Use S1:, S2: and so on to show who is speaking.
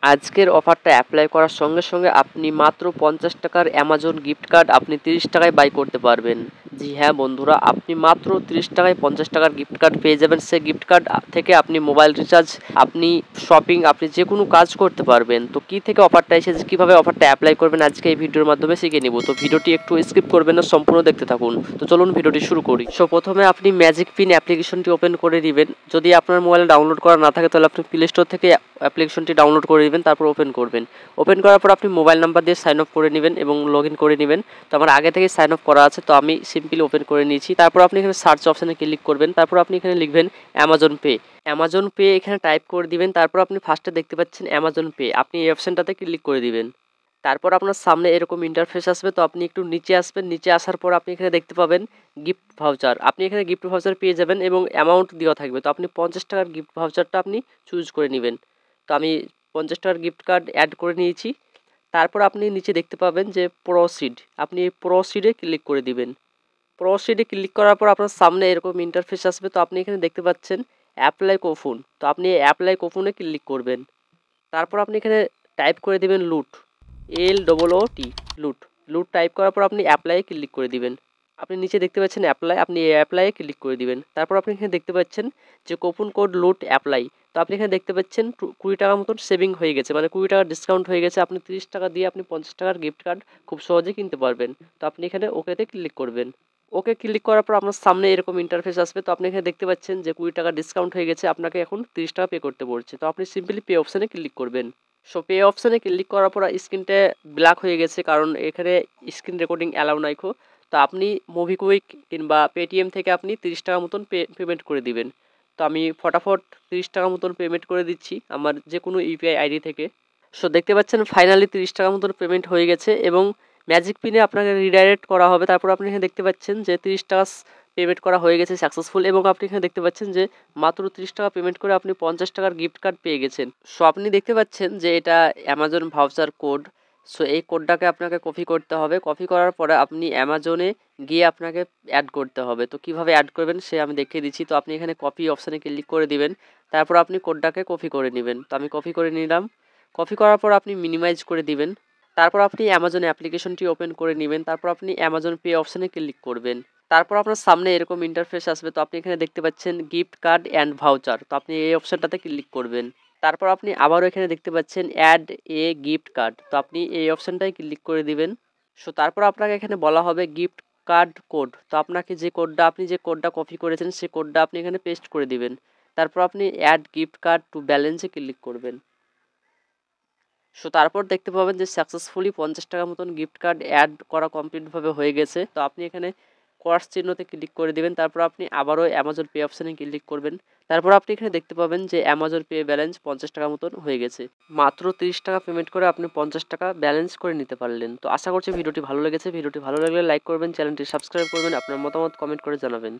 S1: আজকের অফারটা অ্যাপ্লাই করার সঙ্গে সঙ্গে আপনি মাত্র 50 টাকার অ্যামাজন গিফট কার্ড আপনি 30 টাকায় বাই করতে পারবেন। জি হ্যাঁ বন্ধুরা, আপনি মাত্র 30 টাকায় 50 টাকার গিফট কার্ড পেয়ে যাবেন। সেই গিফট কার্ড থেকে আপনি মোবাইল রিচার্জ, আপনি শপিং, আপনি যে কোনো কাজ করতে পারবেন। তো কী থেকে অফারটা এসেছে, কীভাবে অফারটা অ্যাপ্লাই করবেন আজকে এই ভিডিওর মাধ্যমে শিখে নিব। তো ভিডিওটি একটু স্কিপ করবেন না, সম্পূর্ণ দেখতে থাকুন। তো চলুন ভিডিওটি শুরু করি। সো প্রথমে আপনি ম্যাজিক পিন অ্যাপ্লিকেশনটি ওপেন করে নেবেন। যদি আপনার মোবাইলে ডাউনলোড করা না থাকে তাহলে আপনি প্লে স্টোর থেকে অ্যাপ্লিকেশনটি ডাউনলোড করে নেবেন, তারপর ওপেন করবেন। ওপেন করার পর আপনি মোবাইল নাম্বার দিয়ে সাইন আপ করে নেবেন এবং লগ ইন করে নেবেন। তো আমার আগে থেকে সাইন আপ করা আছে, তো আমি সিম্পলি ওপেন করে নিয়েছি। তারপর আপনি এখানে সার্চ অপশানে ক্লিক করবেন। তারপর আপনি এখানে লিখবেন অ্যামাজন পে। অ্যামাজন পে এখানে টাইপ করে দিবেন। তারপর আপনি ফার্স্টে দেখতে পাচ্ছেন অ্যামাজন পে, আপনি এই অপশানটাতে ক্লিক করে দিবেন। তারপর আপনার সামনে এরকম ইন্টারফেস আসবে। তো আপনি একটু নিচে আসবেন, নিচে আসার পর আপনি এখানে দেখতে পাবেন গিফট ভাউচার। আপনি এখানে গিফট ভাউচার পেয়ে যাবেন এবং অ্যামাউন্ট দেওয়া থাকবে। তো আপনি 50 টাকার গিফট ভাউচারটা আপনি চুজ করে নেবেন। তো আমি 50 টাকার গিফট কার্ড অ্যাড করে নিয়েছি। তারপর আপনি নিচে দেখতে পাবেন যে প্রসিড, আপনি এই প্রসিডে ক্লিক করে দিবেন। প্রসিডে ক্লিক করার পর আপনার সামনে এরকম ইন্টারফেস আসবে। তো আপনি এখানে দেখতে পাচ্ছেন অ্যাপ্লাই কুপন। তো আপনি এই অ্যাপ্লাই কুপনে ক্লিক করবেন। তারপর আপনি এখানে টাইপ করে দিবেন লুট, LOOT, লুট। লুট টাইপ করার পর আপনি অ্যাপ্লাই ক্লিক করে দিবেন। আপনি নিচে দেখতে পাচ্ছেন অ্যাপ্লাই, আপনি এই অ্যাপ্লাইয়ে ক্লিক করে দিবেন। তারপর আপনি এখানে দেখতে পাচ্ছেন যে কুপন কোড লুট অ্যাপ্লাই। তো আপনি এখানে দেখতে পাচ্ছেন 20 টাকা মতন সেভিং হয়ে গেছে, মানে 20 টাকা ডিসকাউন্ট হয়ে গেছে। আপনি 30 টাকা দিয়ে আপনি 50 টাকার গিফট কার্ড খুব সহজেই কিনতে পারবেন। তো আপনি এখানে ওকেতে ক্লিক করবেন। ওকে ক্লিক করার পর আপনার সামনে এরকম ইন্টারফেস আসবে। তো আপনি এখানে দেখতে পাচ্ছেন যে 20 টাকা ডিসকাউন্ট হয়ে গেছে, আপনাকে এখন 30 টাকা পে করতে পড়ছে। তো আপনি সিম্পলি পে অপশানে ক্লিক করবেন। সো পে অপশানে ক্লিক করার পর স্ক্রিনটা ব্ল্যাক হয়ে গেছে, কারণ এখানে স্ক্রিন রেকর্ডিং অ্যালাউ নাইকো। তো আপনি মোবিকুইক কিংবা পেটিএম থেকে আপনি 30 টাকা মতন পেমেন্ট করে দিবেন। তো আমি ফটাফট 30 টাকা মতন পেমেন্ট করে দিচ্ছি আমার যে কোনো ইউপিআই আইডি থেকে। সো দেখতে পাচ্ছেন ফাইনালি 30 টাকা মতন পেমেন্ট হয়ে গেছে এবং ম্যাজিক পিনে আপনাকে রিডাইরেক্ট করা হবে। তারপর আপনি এখানে দেখতে পাচ্ছেন যে 30 টাকা পেমেন্ট করা হয়ে গেছে সাকসেসফুল, এবং আপনি এখানে দেখতে পাচ্ছেন যে মাত্র 30 টাকা পেমেন্ট করে আপনি 50 টাকার গিফট কার্ড পেয়ে গেছেন। সো আপনি দেখতে পাচ্ছেন যে এটা অ্যামাজন ভাউচার কোড। সো এই কোডটাকে আপনাকে কপি করতে হবে। কপি করার পরে আপনি অ্যামাজনে গিয়ে আপনাকে অ্যাড করতে হবে। তো কীভাবে অ্যাড করবেন সে আমি দেখিয়ে দিচ্ছি। তো আপনি এখানে কপি অপশানে ক্লিক করে দিবেন। তারপর আপনি কোডটাকে কপি করে নেবেন। তো আমি কপি করে নিলাম। কপি করার পর আপনি মিনিমাইজ করে দিবেন। তারপর আপনি অ্যামাজন অ্যাপ্লিকেশনটি ওপেন করে নেবেন। তারপর আপনি অ্যামাজন পে অপশানে ক্লিক করবেন। তারপর আপনার সামনে এরকম ইন্টারফেস আসবে। তো আপনি এখানে দেখতে পাচ্ছেন গিফট কার্ড অ্যান্ড ভাউচার। তো আপনি এই অপশানটাতে ক্লিক করবেন। তারপর আপনি আবারও এখানে দেখতে পাচ্ছেন অ্যাড এ গিফট কার্ড। তো আপনি এই অপশানটাই ক্লিক করে দিবেন। সো তারপর আপনাকে এখানে বলা হবে গিফট কার্ড কোড। তো আপনাকে আপনি যে কোডটা কপি করেছেন সেই কোডটা আপনি এখানে পেস্ট করে দিবেন। তারপর আপনি অ্যাড গিফট কার্ড টু ব্যালেন্সে ক্লিক করবেন। সো তারপর দেখতে পাবেন যে সাকসেসফুলি 50 টাকা মতন গিফট কার্ড অ্যাড করা কমপ্লিটভাবে হয়ে গেছে। তো আপনি এখানে ক্রস চিহ্নতে ক্লিক করে দেবেন। তারপর আপনি আবারও অ্যামাজন পে অপশানে ক্লিক করবেন। তারপর আপনি এখানে দেখতে পাবেন যে অ্যামাজন পে ব্যালেন্স 50 টাকা মতন হয়ে গেছে। মাত্র 30 টাকা পেমেন্ট করে আপনি 50 টাকা ব্যালেন্স করে নিতে পারলেন। তো আশা করছি ভিডিওটি ভালো লেগেছে। ভিডিওটি ভালো লাগলে লাইক করবেন, চ্যানেলটি সাবস্ক্রাইব করবেন, আপনার মতামত কমেন্ট করে জানাবেন।